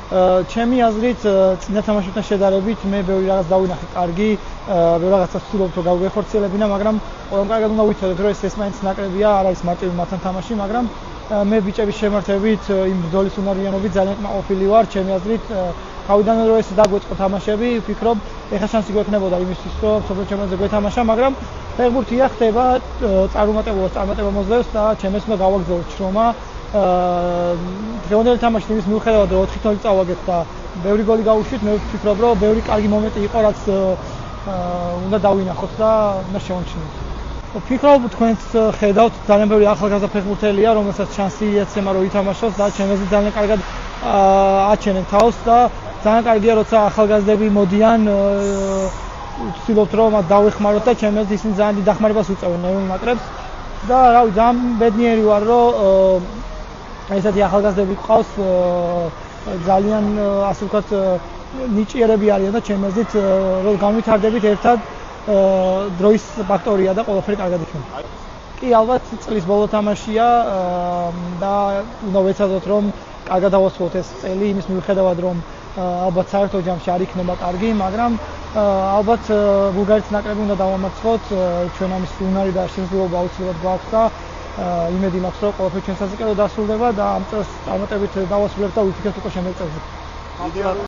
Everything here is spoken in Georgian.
ჩემი აზრით წინა თამაშებთან შედარებით მე ბევრი რაღაც დავინახე კარგი, ბევრი რაღაცა ვცდილობ რომ გავხორციელებინა, მაგრამ ყველამ კარგად უნდა ვიცოდეთ, რომ ეს მაინც ნაკრებია, არ არის მარტივი მათთან თამაში, მაგრამ მე ბიჭების შემართებით იმ ბრძოლის უნარიანობით ძალიან კმაყოფილი ვარ, ჩემი აზრით თავიდანვე რომ ეს დაგვეწყო თამაშები, ვფიქრობ, ეხლა შანსი გვექნებოდა იმისთვის, რომ სოფელ ჩემპიონატზე გვეთამაშა, მაგრამ ფეხბურთია ხდება წარუმატებლობას წარმატება მოძლევს და ჩემს უნდა გავაგზავნო შრომა. დღევანდელი თამაში იმის მიუხედავად რომ 4-0 წავაგეთ და ბევრი გოლი გავუშვით, მე ვფიქრობ, რომ ბევრი კარგი მომენტი იყო, რაც უნდა დავინახოთ და უნდა შევამჩნიოთ. ვფიქრობ, თქვენც ხედავთ, ძალიან ბევრი ახალგაზრდა ფეხბურთელია, რომელსაც შანსი ეცემა რომ ითამაშოს და ჩემს ძალიან კარგად აჩენენ თავს და ძალიან კარგია, როცა ახალგაზრდები მოდიან, ვცდილობთ რომ მათ დავეხმაროთ და ჩემს ისინი ძალიან დიდ დახმარებას უწევენ ეროვნულ ნაკრებს და რავი, ძალიან ბედნიერი ვარ, რომ ესეთი ახალგაზრდები გყავს, ძალიან ასე ვთქვათ ნიჭიერები არიან და ჩემს აზრით რომ განვითარდებით ერთად დროის ფაქტორია და ყველაფერი კარგად იქნება. კი, ალბათ წლის ბოლო თამაშია და უნდა ვეცადოთ რომ კარგად დავასრულოთ ეს წელი, იმის მიუხედავად რომ ალბათ საერთო ჯამში არ იქნება კარგი, მაგრამ ალბათ ბულგარეთის ნაკრები უნდა დავამარცხოთ, ჩვენ ამის უნარი და შესაძლებლობა აუცილებლად გვაქვს და იმედი მაქვს რომ ყველაფერი ჩვენ საზღვრებად დასრულდება და ამ წელს წარმატებით დავასრულებთ და ვიფიქრეთ უკვე შემდეგ წელზე.